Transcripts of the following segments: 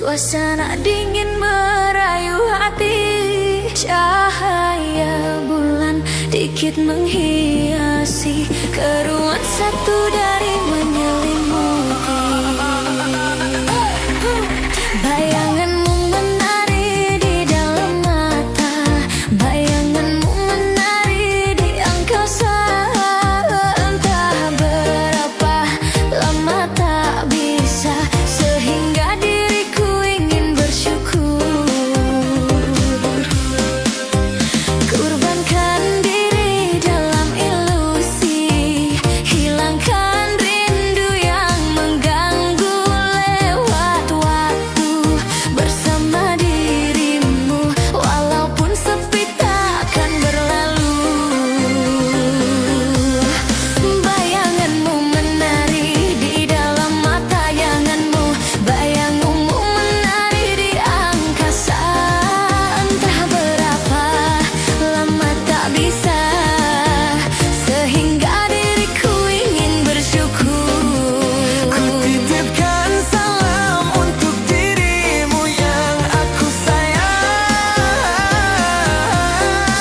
Suasana dingin merayu hati, cahaya bulan dikit menghiasi keruan satu dari menyelimuti. Bayanganmu menari di dalam mata, bayanganmu menari di angkasa. Entah berapa lama tak bisa, sehingga diriku ingin bersyukur. Kurbankan diri dalam ilusi, hilangkan rindu yang mengganggu. Lewat waktu bersama dirimu, walaupun sepi takkan berlalu. Bayanganmu menari di dalam mata, bayanganmu, bayanganmu menari di angkasa. Entah berapa lama tak bisa, sehingga diriku ingin bersyukur. Ku titipkan salam untuk dirimu yang aku sayang.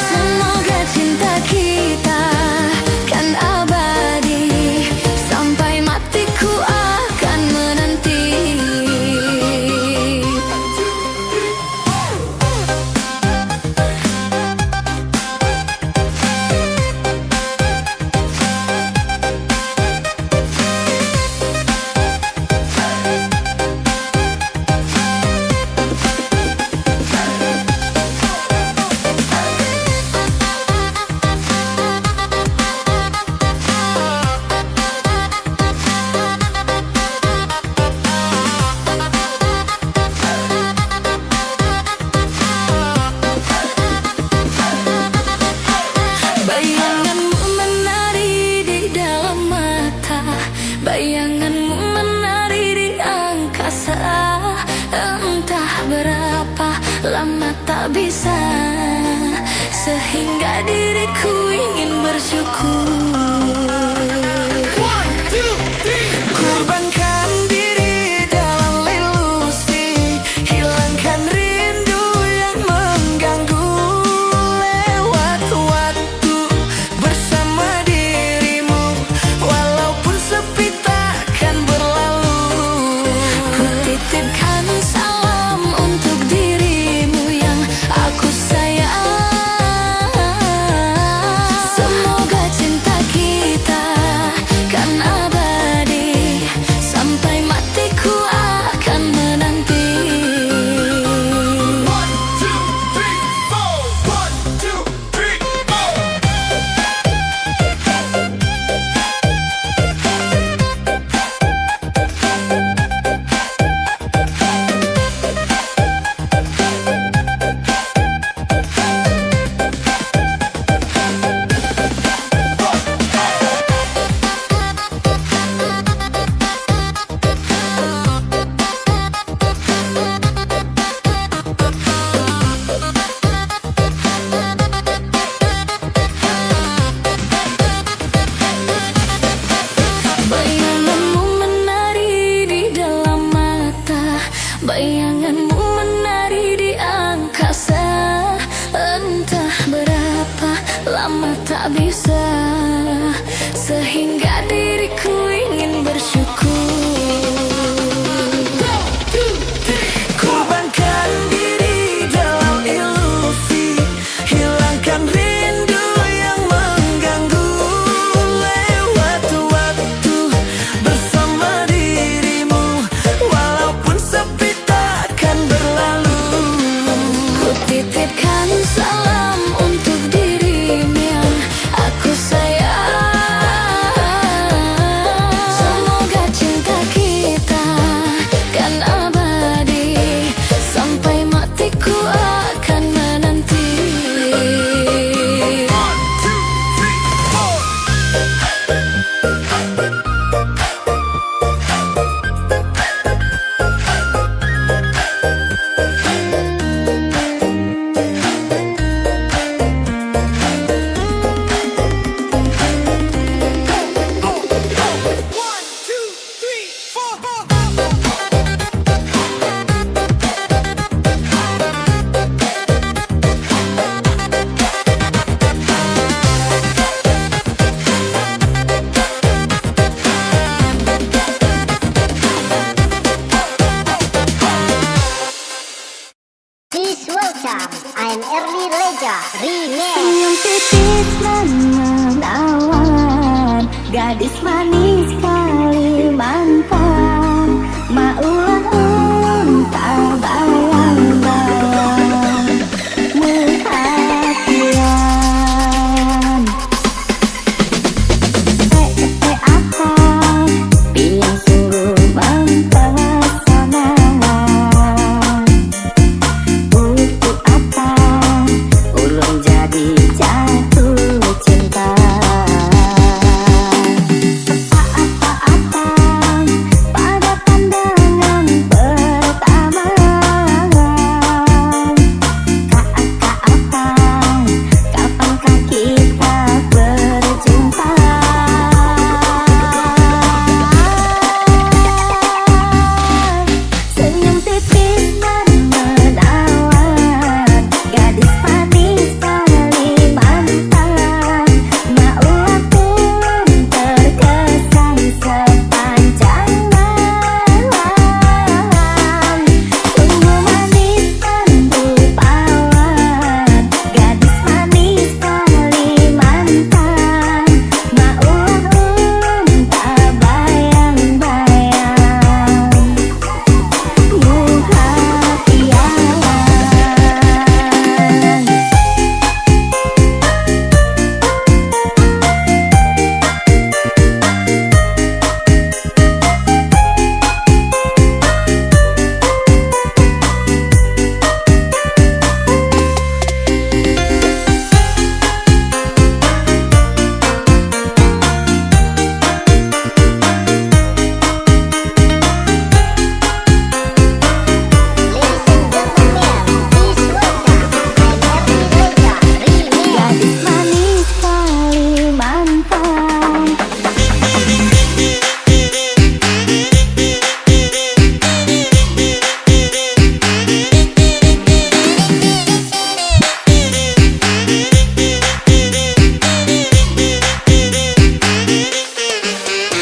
Semoga cinta kita kan abadi, sampai matiku akan menanti. Bayanganmu menari di dalam mata, bayanganmu menari di angkasa. Entah berapa lama tak bisa, sehingga diriku ingin bersyukur. Kurbankan diri dalam ilusi, hilangkan rindu yang mengganggu. Lewat waktu bersama dirimu, walaupun sepi takkan berlalu. Ku titipkan salam untuk dirimu yang aku sayang. Semoga cinta kita kan abadi, sampai matiku akan menanti. 1, 2, 3, 4. 'Bayanganmu menari di dalam mata, bayanganmu menari di angkasa. Entah berapa lama tak bisa, sehingga diriku ingin bersyukur. Kurbankan diri dalam ilusi, hilangkan rindu yang mengganggu. Lewat waktu bersama dirimu, walaupun sepi takkan berlalu. Ku titipkan salam untuk dirimu yang aku sayang. Gadis manis Kalimantan, maulah unta bayang-bayang perhatian. Apa yang sungguh mempesona, untuk apa ulun jadi jatuh cinta. Pada pandangan pertama, kapankah kita berjumpa? Senyum tipis dan menawan, gadis manis Kalimantan, maulah pun terkesan sepanjang malam. Sungguh manis dan rupawan, gadis manis Kalimantan, maulah unta bayang-bayang gadis manis Kalimantan.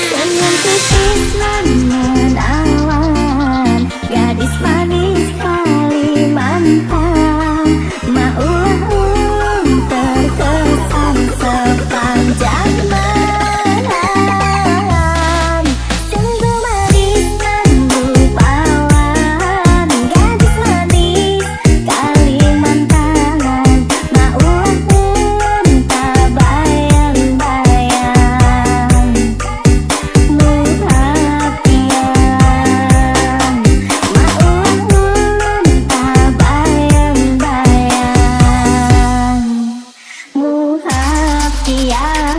Senyum tipis dan menawan, gadis manis Kalimantan, maulah ulun terkesan sepanjang malam. Sungguh manis dan rupawan, gadis manis Kalimantan, maulah unta bayang-bayang perhatian. Maulah unta bayang-bayang perhatian.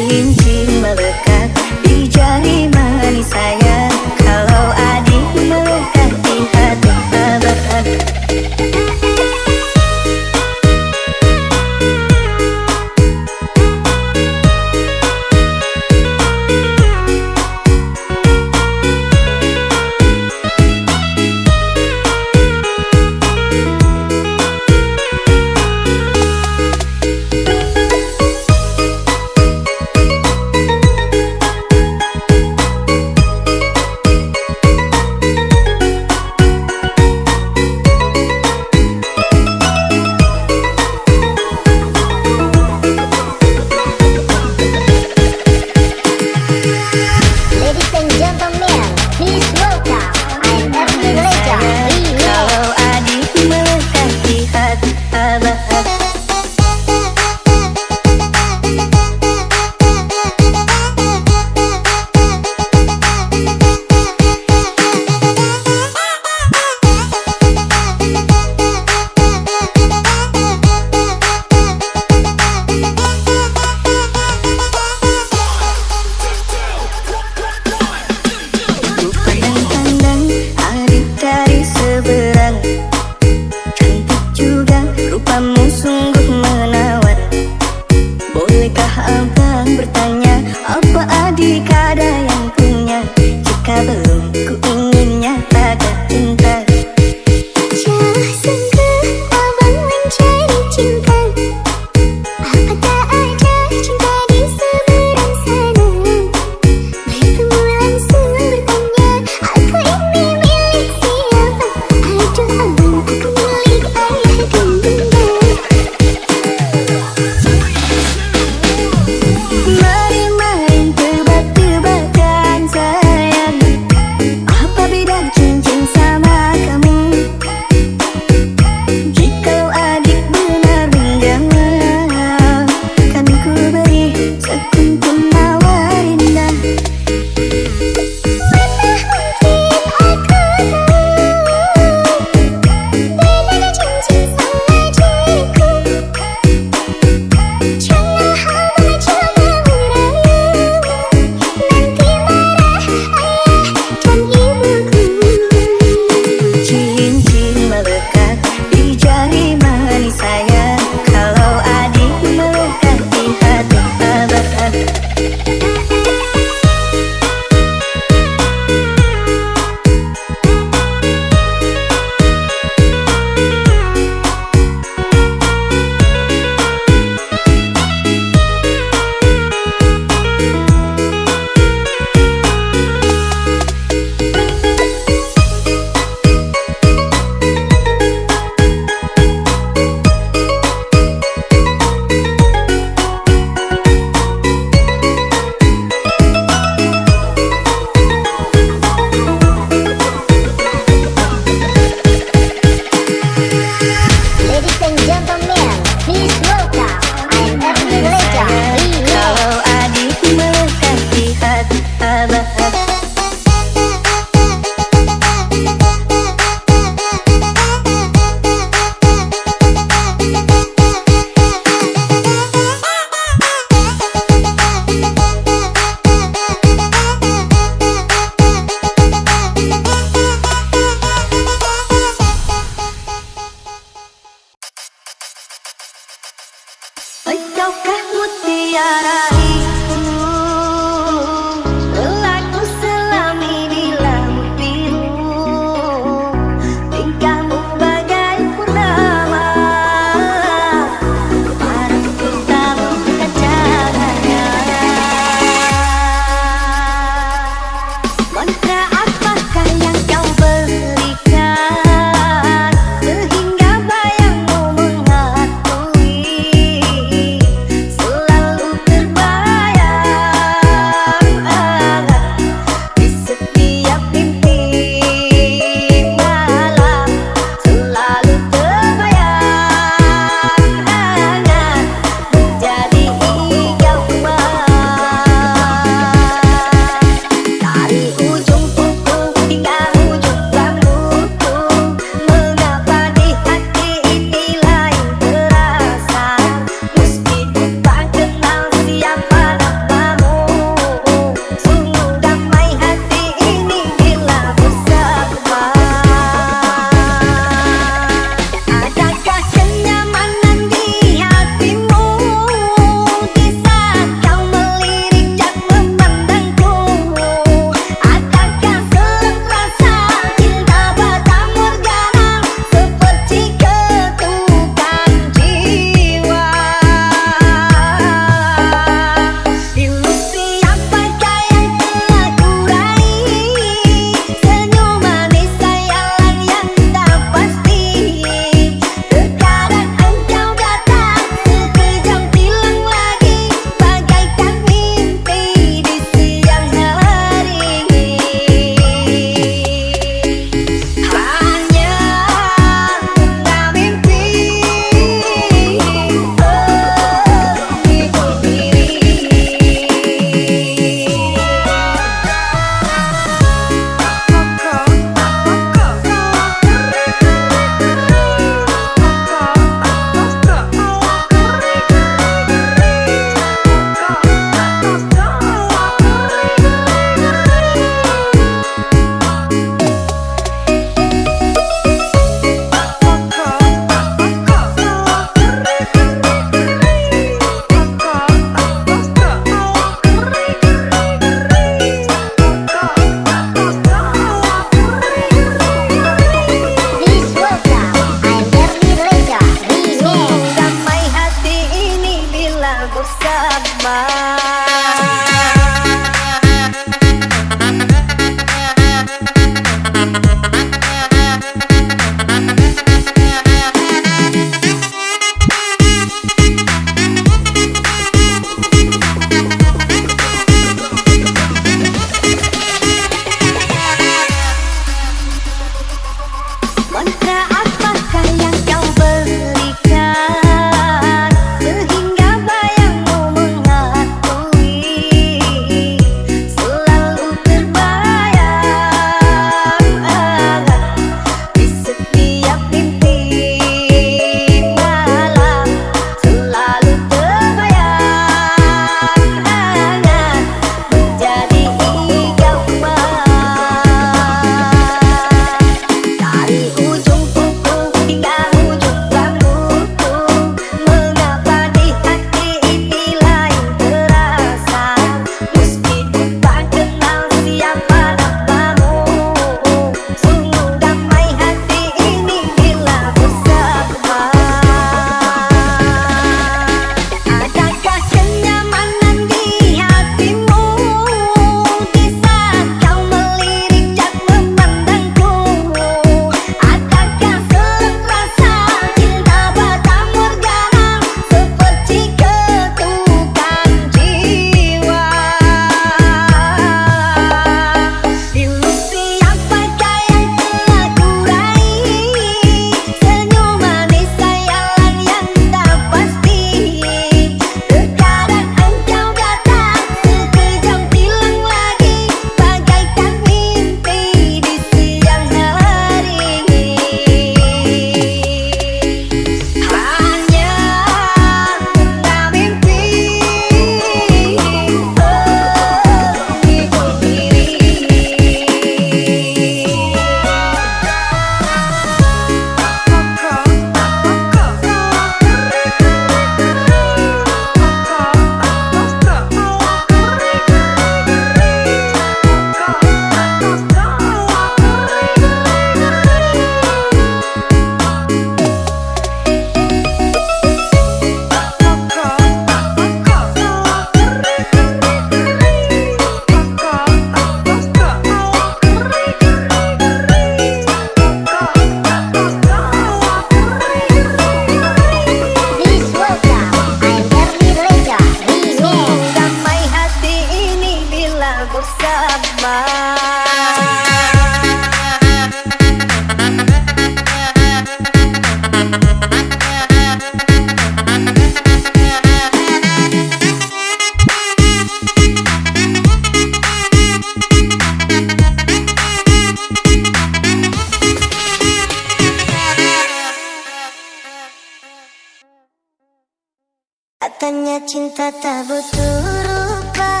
Katanya cinta tak butuh rupa,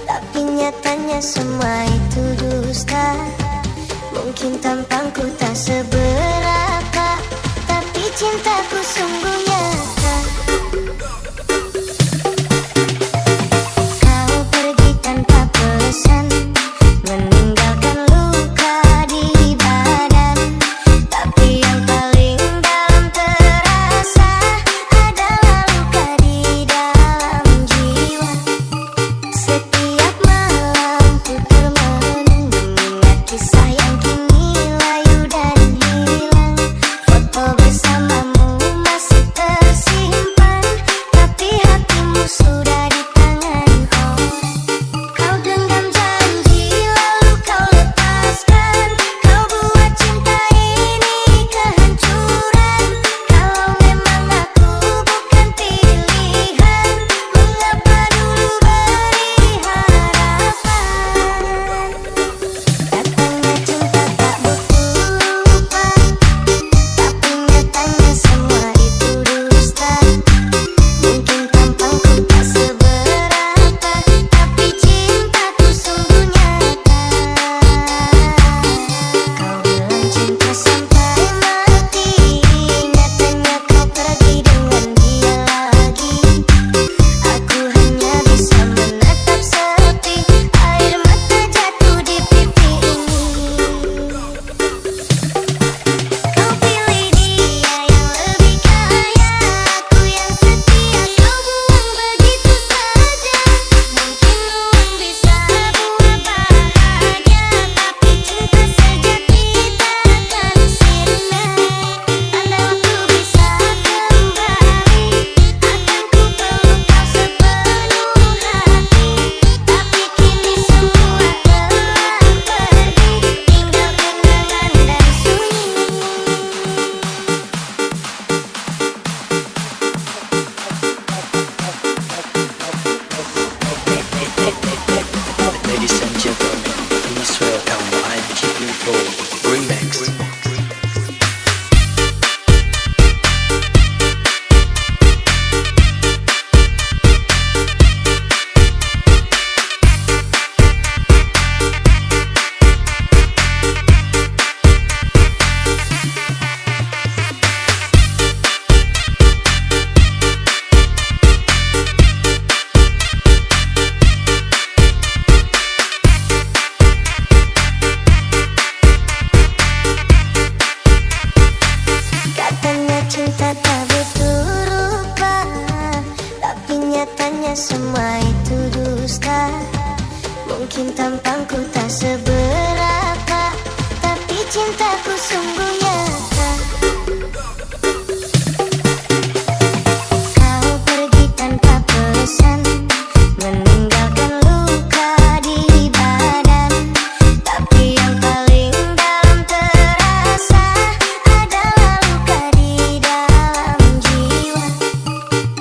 tapi nyatanya semua itu dusta. Mungkin tampangku tak seberapa, tapi cintaku sungguh nyata. Kau pergi tanpa pesan, meninggalkan luka di badan. Tapi yang paling dalam terasa adalah luka di dalam jiwa. Setiap malam ku termenung mengingat kisah yang kini layu dan hilang. cintaku sungguh nyata. Kau pergi tanpa pesan, meninggalkan luka di badan. Tapi yang paling dalam terasa adalah luka di dalam jiwa.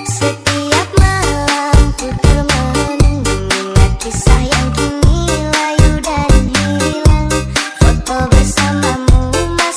Setiap malam ku termenung mengingat kisah yang kini layu dan hilang. Foto bersamamu masih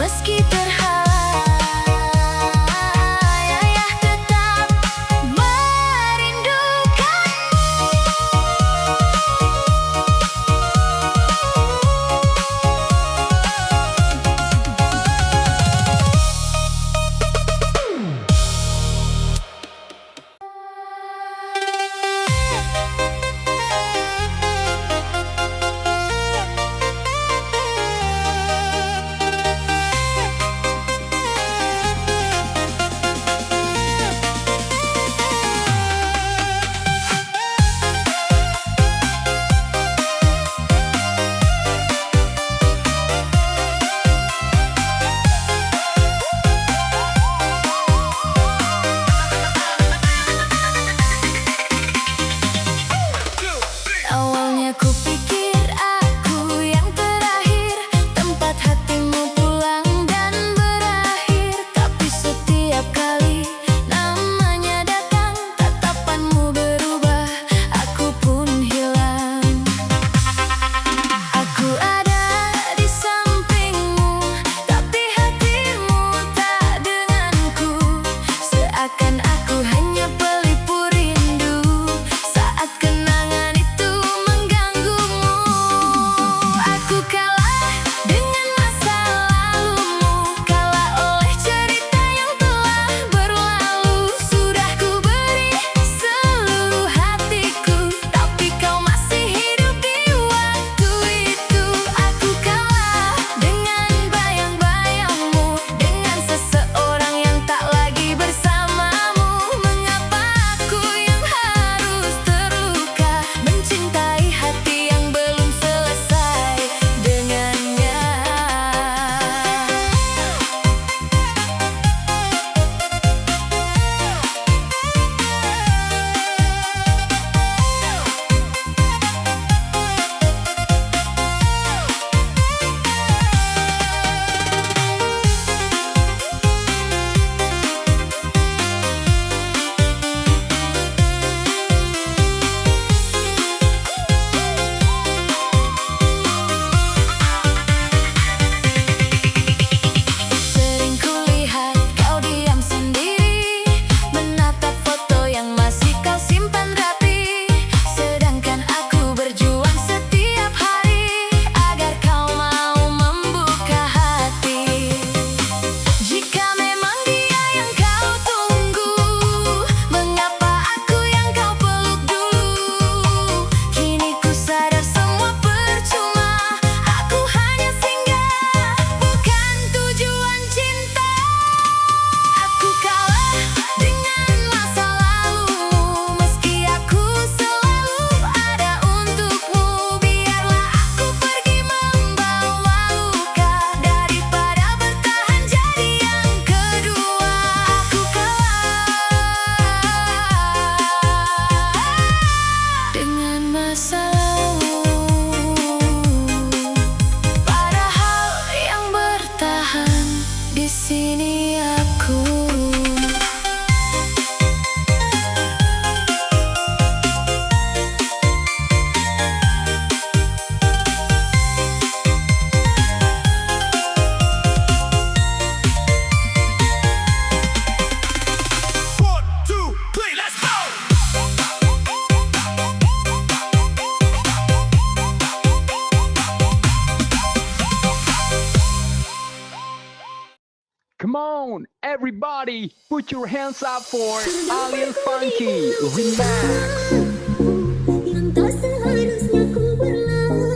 Meski terhayal tetap awalnya kupikir aku yang terakhir, tempat hatimu pulang dan berakhir. Tapi setiap kali namanya datang, tatapanmu berubah, aku pun hilang. Aku ada di sampingmu, tapi hatimu tak denganku. Seakan aku hanya pelipur rindu saat kenangan itu mengganggumu. Aku kalah dengan masa lalumu, kalah oleh cerita yang telah berlalu. Sudah ku beri seluruh hatiku, tapi kau masih hidup di waktu itu. Aku kalah dengan bayang-bayangmu, dengan seseorang yang tak lagi bersamamu. Mengapa aku yang harus terluka, mencintai hati yang belum selesai dengannya? Sering kulihat kau diam sendiri, menatap foto yang masih kau simpan rapi. Sedangkan aku berjuang setiap hari agar kau mau membuka hati. Jika memang dia yang kau tunggu, mengapa aku yang kau peluk dulu? Kini ku sadar semua percuma, aku hanya singgah, bukan tujuan cinta. Aku kalah dengan masa lalumu, meski aku selalu ada untukmu. Biarlah aku pergi membawa luka, daripada bertahan jadi yang kedua. Aku kalah dengan masa lalu, padahal yang bertahan di sini aku. One, two, three, let's go! Come on, everybody, put your hands up for Alien Funky Remix. Yang tak seharusnya ku berlaku,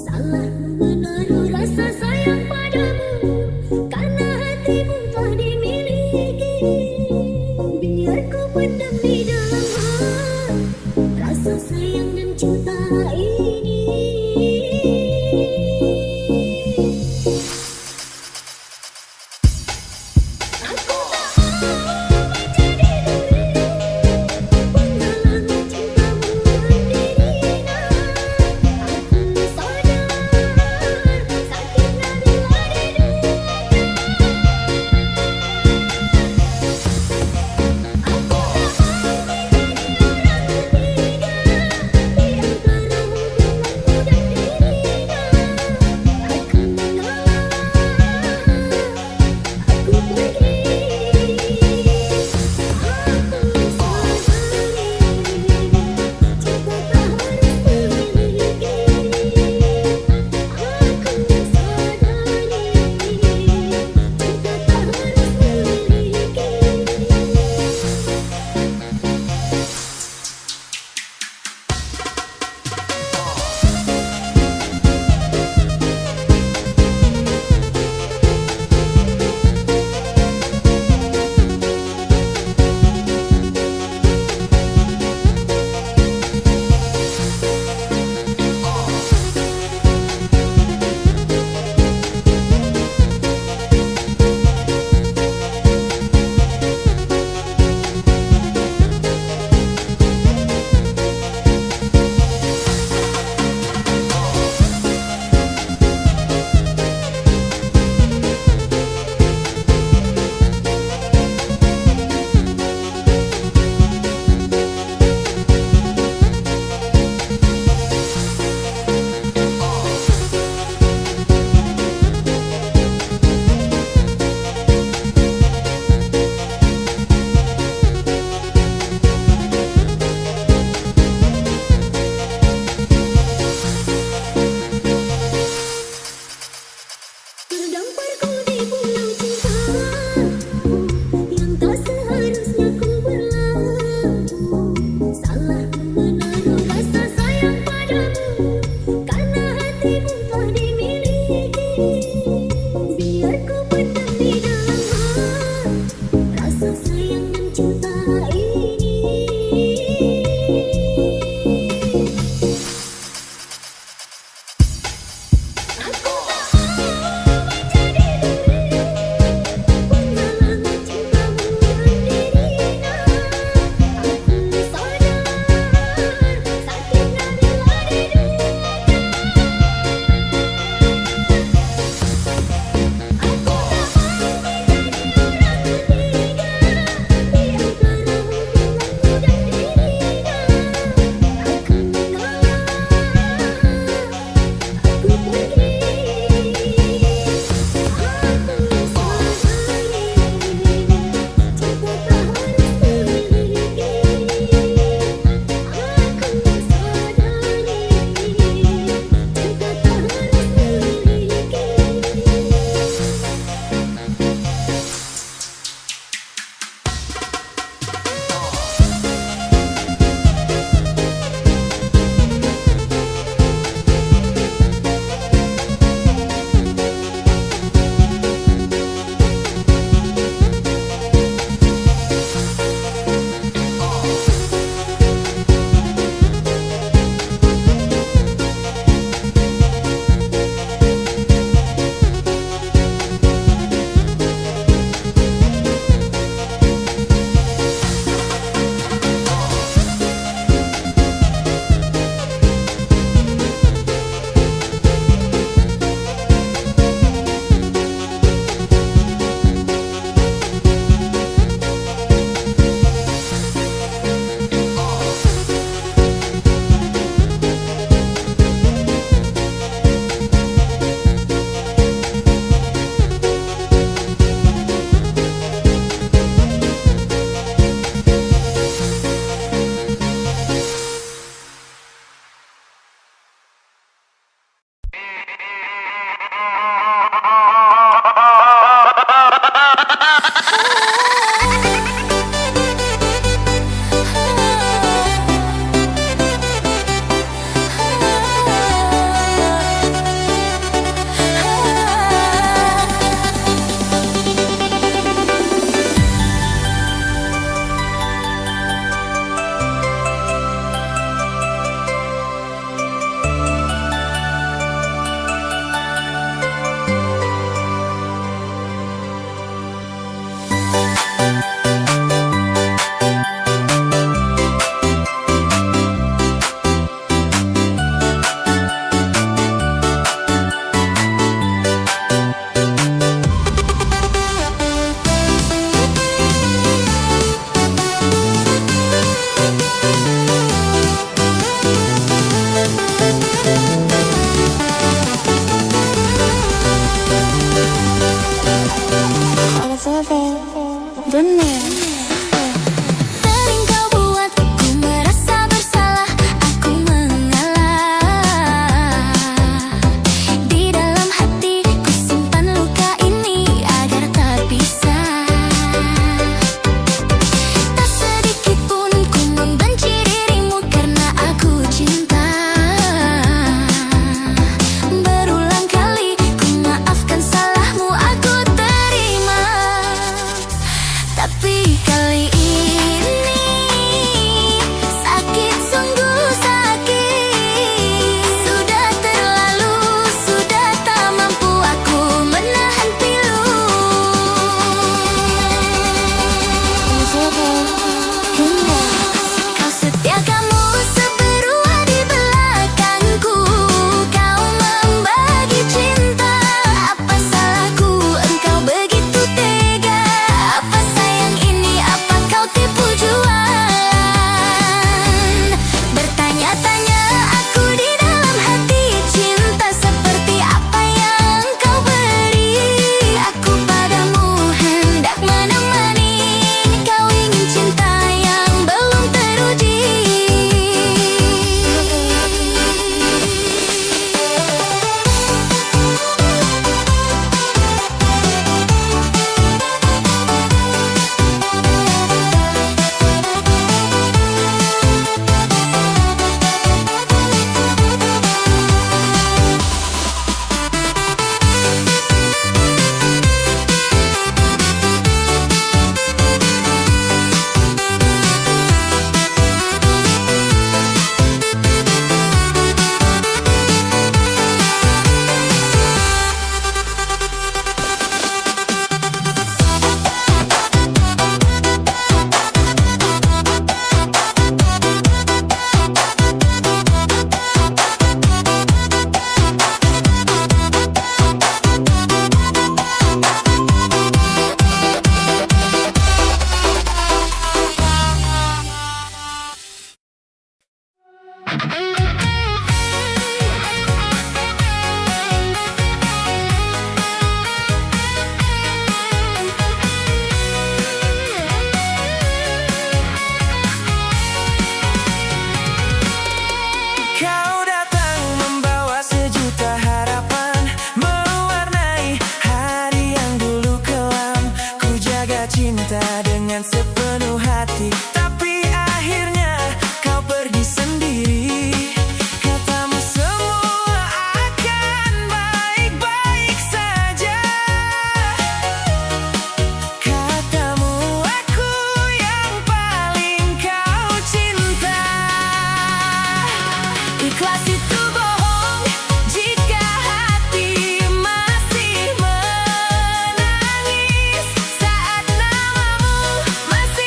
salah menaruh rasa sayang padamu, karena hatimu telah dimiliki. Biar ku pendam di dalam hati rasa sayang dan cinta ini. Aku tak mau menjadi dirimu, Biar ku pendam di dalam rasa sayang dan cinta ini. Aku tak mau menjadi dirimu, penghalang cintamu mandirinya. Aku sadar sakitnya bila diduga. Aku tak mau menjadi orang ketiga di antara hubunganmu dan dirinya. Aku mengalah, aku pergi. Aku sadari cinta tak harus memiliki. Aku sadari cinta tak harus memiliki. Sering kau buatku merasa bersalah, aku mengalah. Di dalam hatiku simpan luka ini agar tak bisa. Tak sedikit pun ku membenci dirimu karena aku cinta. Berulang kali ku maafkan salahmu, aku terima. Tapi dengan sepenuh hati, tapi akhirnya kau pergi sendiri. Katamu semua akan baik-baik saja. Katamu aku yang paling kau cinta. Ikhlas itu bohong jika hati masih menangis saat namamu masih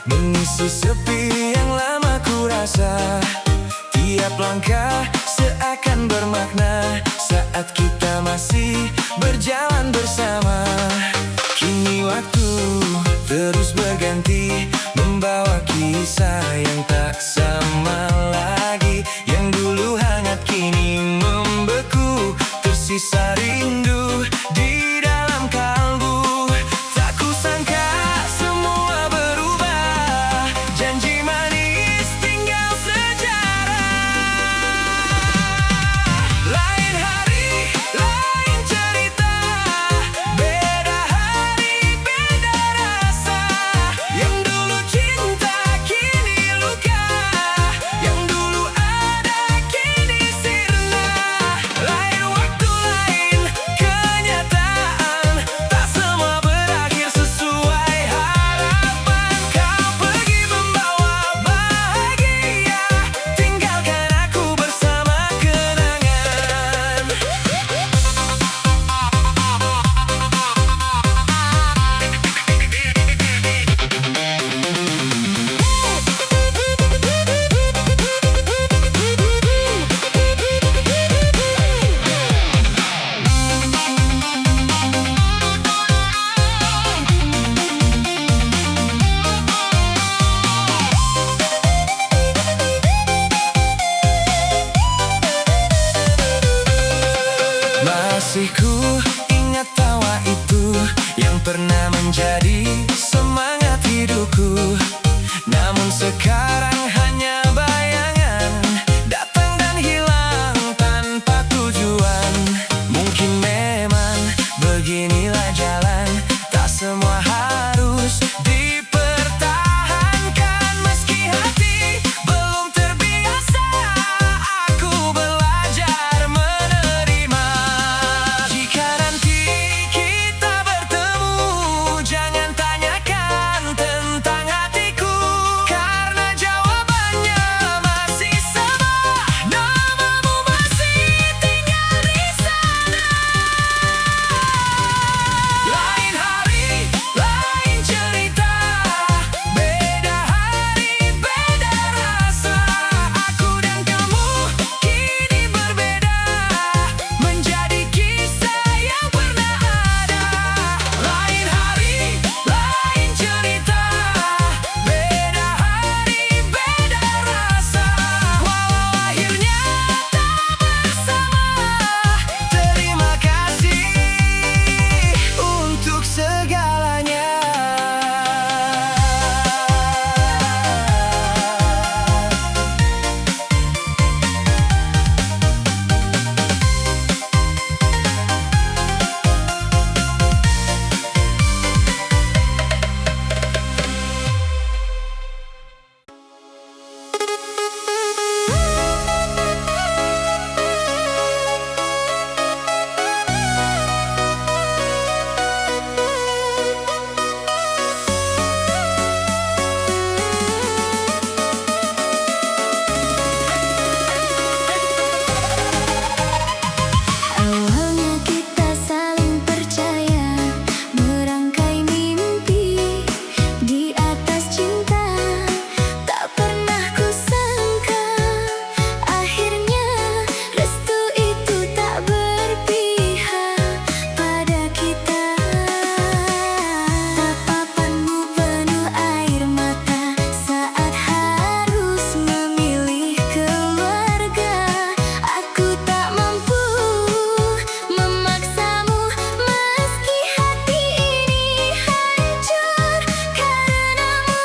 mengisi sepi yang lama ku rasa. Tiap langkah seakan bermakna saat kita masih berjalan bersama. Kini waktu terus berganti, membawa kisah yang tak sama lagi. Yang dulu hangat kini membeku, tersisa rindu di dalam kalbu. Tak kusangka semua berubah, janji manis tinggal sejarah. Lain hari, lain cerita, beda hari, beda rasa. Yang dulu cinta kini luka, yang dulu ada kini sirna. Lain waktu, lain kenyataan, tak semua berakhir sesuai harapan. Kau pergi membawa bahagia, tinggalkan aku bersama kenangan. Masih ku ingat tawa itu yang pernah menjadi semangat hidupku. Namun sekarang hanya bayangan, datang dan hilang tanpa tujuan. Mungkin memang beginilah jalan, tak semua harus dipertahankan. Meski hati belum terbiasa, aku belajar menerima. Jika nanti kita bertemu, jangan tanyakan tentang hatiku, karena jawabannya masih sama. Namamu masih tinggal di sana. Lain hari, lain cerita, beda hari, beda rasa. Aku dan kamu kini berbeda, menjadi kisah yang pernah ada. Lain hari, lain cerita, beda hari, beda rasa. Walau akhirnya tak bersama, terima kasih untuk segalanya. Awalnya kita saling percaya, merangkai mimpi di atas cinta. Tak pernah kusangka akhirnya restu itu tak berpihak pada kita. Tatapanmu penuh air mata saat harus memilih keluarga. Aku tak mampu memaksamu, meski hati ini hancur karenamu.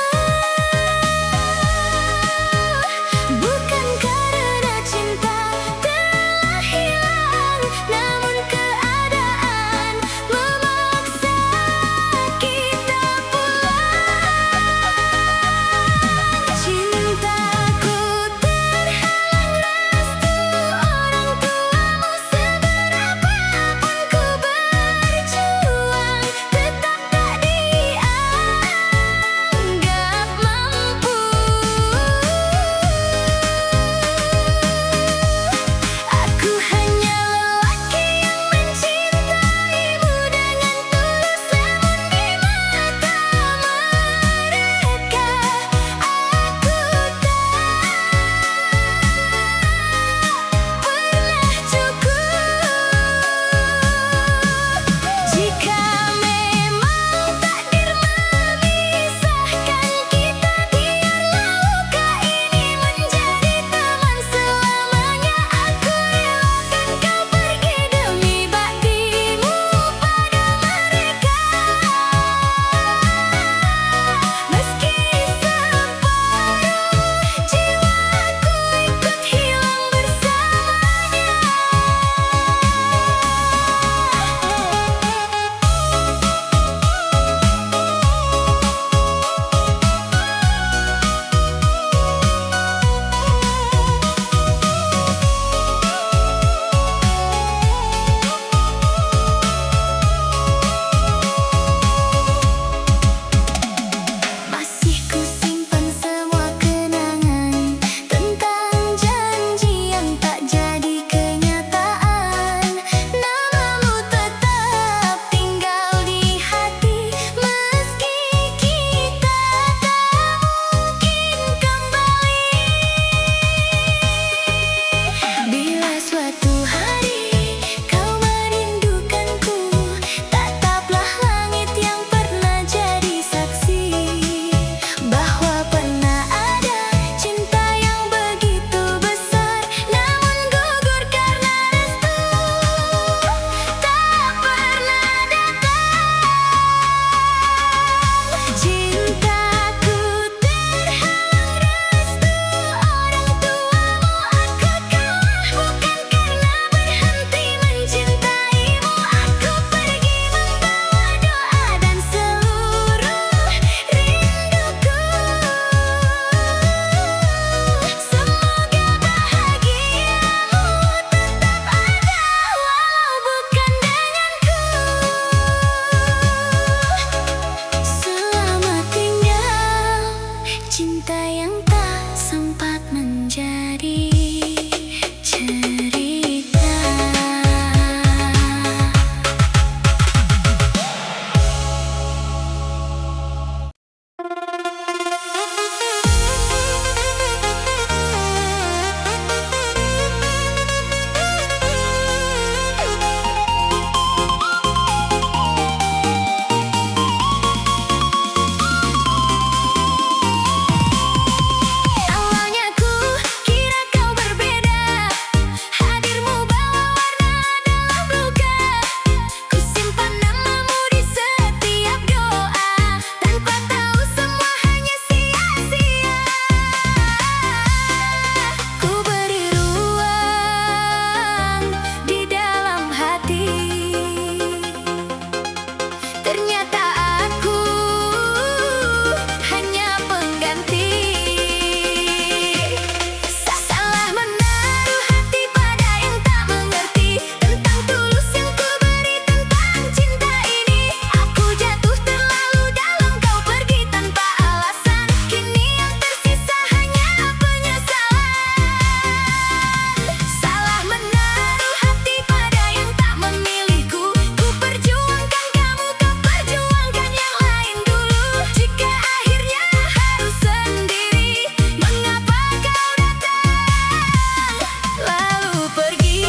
Cinta yang tak sempat menjadi cerita. Awalnya ku kira kau berbeda, hadirmu bawa warna dalam luka. Ku simpan namamu di setiap doa, tanpa tahu semua hanya sia-sia. Ku beri ruang di dalam hati, ternyata aku hanya pengganti. Salah menaruh hati pada yang tak mengerti tentang tulus yang ku beri tentang cinta ini. Aku jatuh terlalu dalam, kau pergi tanpa alasan. Kini yang tersisa hanya penyesalan. Salah menaruh hati pada yang tak memilihku. Ku perjuangkan kamu, kau perjuangkan yang lain dulu. Jika akhirnya harus sendiri, mengapa kau datang lalu pergi?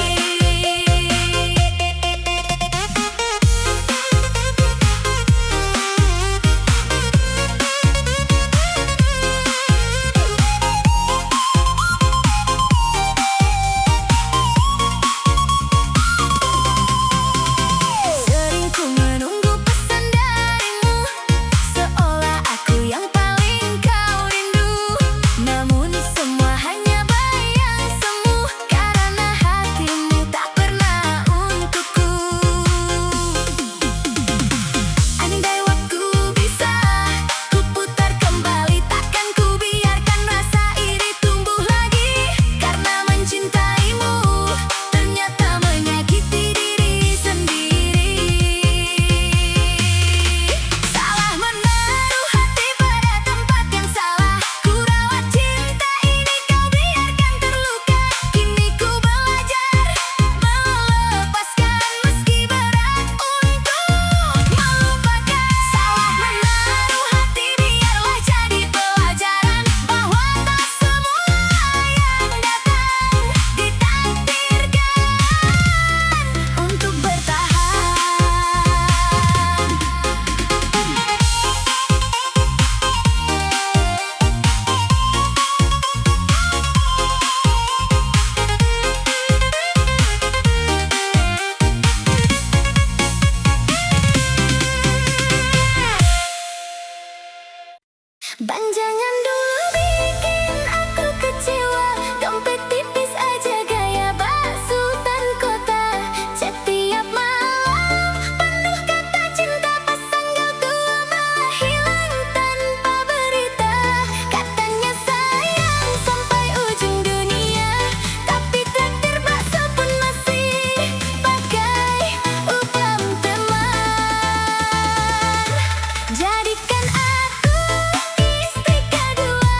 Sering ku menunggu pesan darimu, seolah aku yang paling kau rindu. Namun semua hanya bayang semu, karena hatimu tak pernah untukku. Andai waktu bisa ku putar kembali, takkan ku biarkan rasa iri tumbuh lagi. Karena mencintaimu ternyata menyakiti diri sendiri. Salah menaruh hati pada tempat yang salah. Ku rawat cinta ini, kau biarkan terluka. Kini ku belajar melepaskan, meski berat untuk melupakan. Salah menaruh hati, biarlah jadi pelajaran bahwa tak semua yang datang ditakdirkan untuk bertahan. Bang, jangan dulu bikin aku kecewa. Dompet tipis aja gaya basutan kota. Setiap malam penuh kata cinta, pas tanggal 2 malah hilang tanpa berita. Katanya sayang sampai ujung dunia, tapi traktir bakso pun masih pakai upam teman. Jadikan aku istri kedua,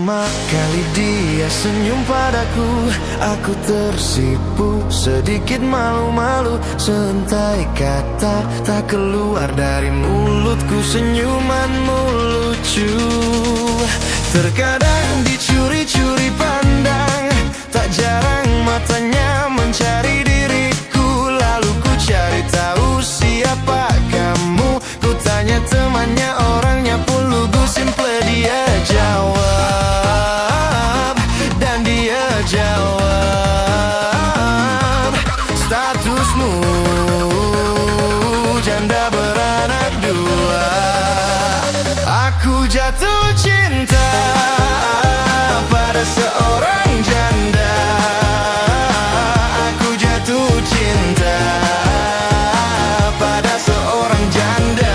Pertama kali dia senyum padaku, aku tersipu, sedikit malu-malu. Sentai kata tak keluar dari mulutku, senyumanmu lucu. Terkadang dicuri-curi pandang, tak jarang matanya mencari diriku. Lalu ku cari tahu siapa kamu, ku tanya temannya, orangnya pun lugu. Simple dia jawab, dan dia jawab, statusmu janda beranak dua. Aku jatuh cinta pada seorang janda. Aku jatuh cinta pada seorang janda.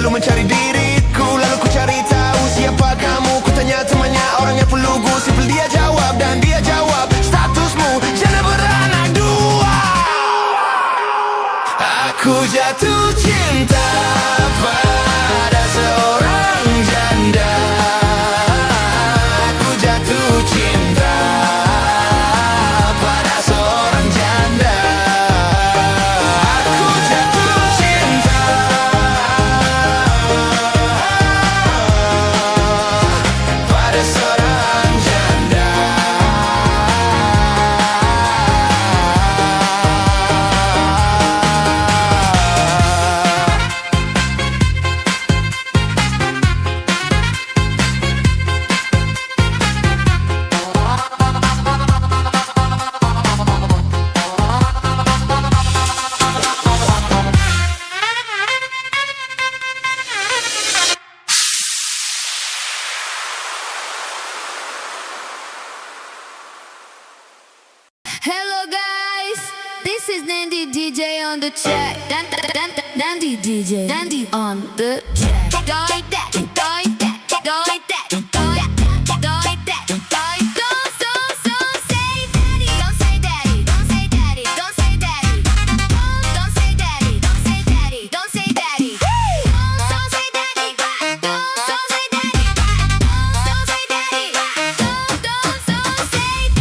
Mencari diriku, lalu ku cari tahu siapa kamu. Ku tanya temannya, orangnya pun lugu. Simple dia jawab, dan dia jawab, statusmu janda beranak dua. Aku jatuh cinta pada seorang janda. Aku jatuh cinta pada seorang janda. Aku jatuh cinta pada seorang janda. Hello guys, this is Nandy DJ on the track. Nandy DJ, Nandy on the track. Doi that, doi that, doi that, doi that, doi that, doi. Don't say daddy, don't say daddy, don't say daddy, don't say daddy. Don't say daddy, don't say daddy, don't say daddy. Don't say daddy, don't say daddy, don't say daddy, don't say daddy.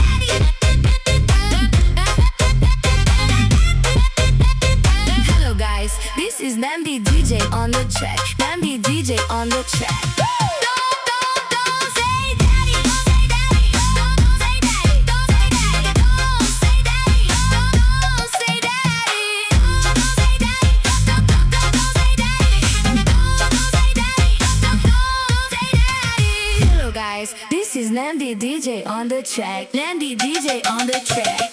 Hello guys, this is Nambi DJ on the track. Nambi DJ on the track. Don't say daddy, don't say daddy, don't say daddy, don't say daddy, don't say daddy, don't say daddy, don't say daddy, don't say daddy, don't say daddy. Hello guys, this is Nambi DJ on the track. Nambi DJ on the track.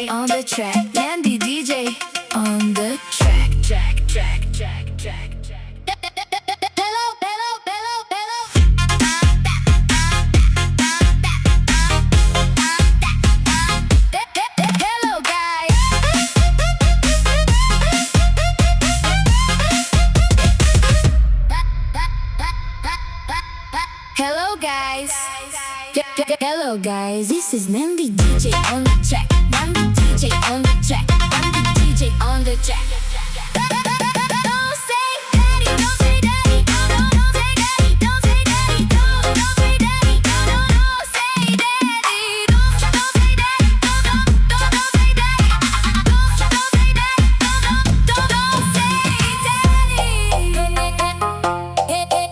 On the track, Nandy DJ on the track. Hello guys. Hello guys. Hello guys, this is Nandy DJ on the track. Nandy DJ on the track. Nandy DJ on the track. Don't say daddy, don't say daddy, don't say daddy, don't say daddy, don't say daddy, don't say daddy, don't say daddy, don't say daddy, don't say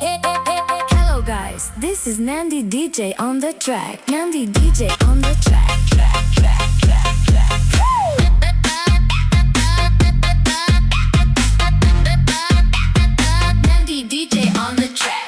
daddy. Hello guys, this is Nandy DJ on the track. Nandy DJ on the track. Nandy DJ on the track.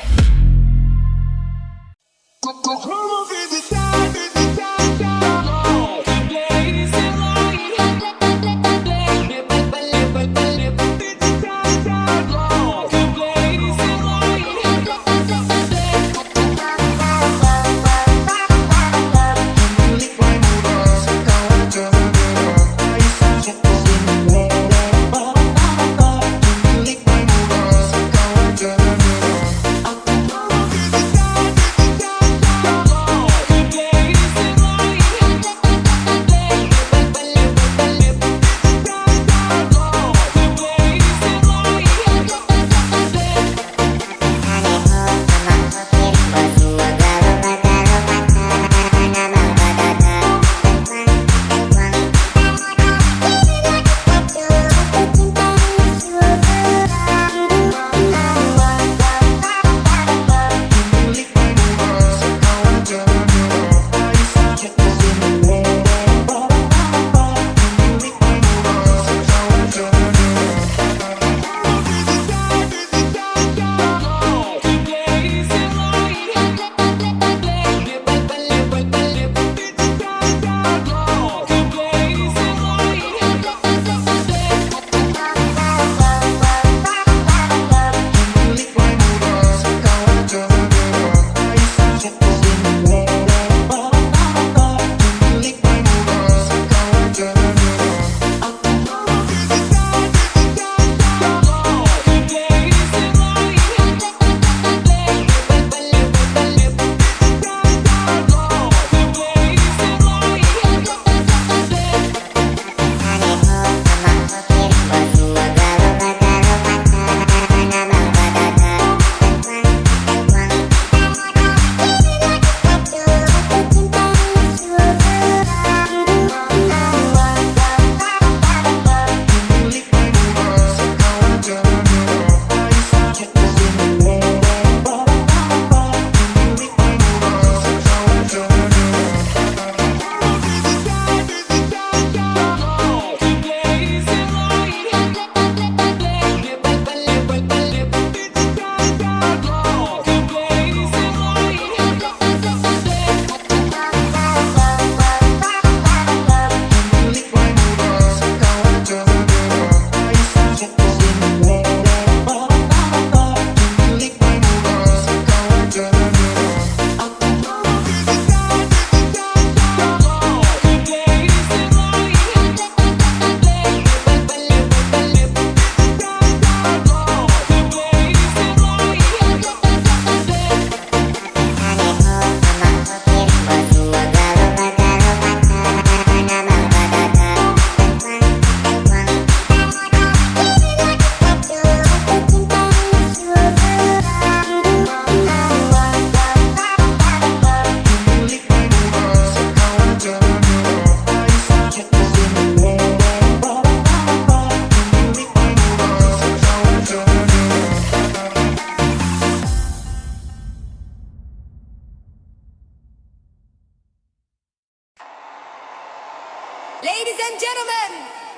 and gentlemen,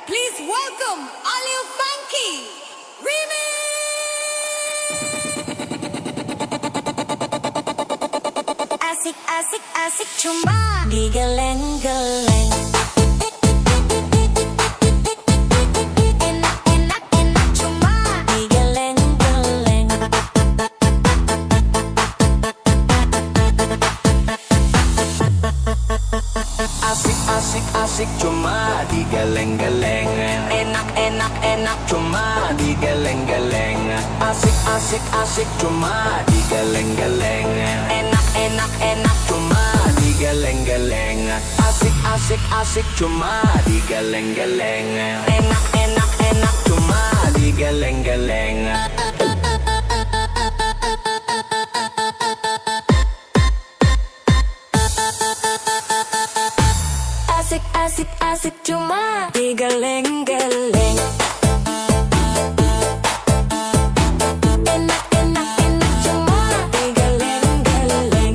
please welcome Alil Funky Remix. Asik asik asik cuma digeleng-geleng. Enak enak enak cuma digeleng-geleng. Asik asik asik cuma digeleng-geleng. Enak enak enak cuma digeleng-geleng. Asik asik asik cuma digeleng-geleng. Enak enak enak cuma digeleng-geleng. Asik asik asik cuma digeleng-geleng. Enak enak enak cuma digeleng-geleng. Asik asik asik cuma digeleng-geleng. Enak enak enak cuma digeleng-geleng.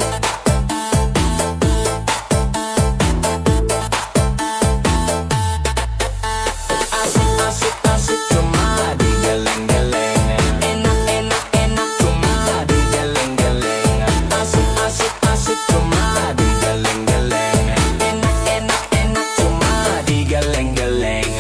Asik asik asik cuma digeleng-geleng. Enak enak enak cuma digeleng-geleng. Asik asik asik cuma digeleng-geleng. Enak enak enak cuma digeleng-geleng.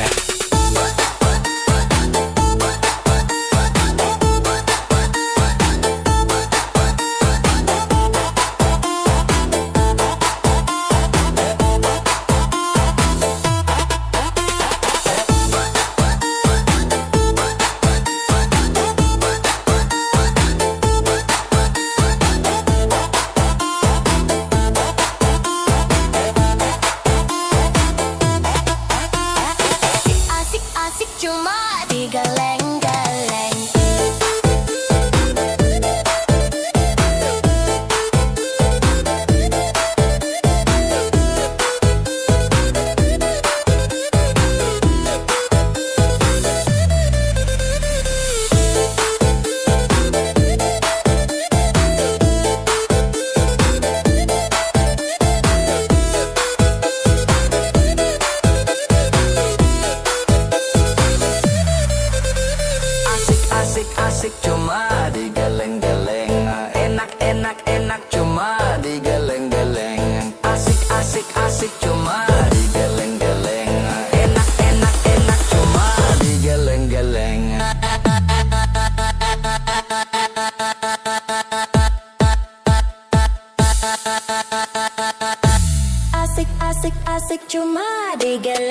Asik asik cuma digeleng-geleng. Asik asik cuma digeleng-geleng. Enak enak enak cuma digeleng-geleng. Asik asik asik cuma digeleng-geleng. Enak enak enak cuma digeleng-geleng. Asik asik asik cuma digeleng.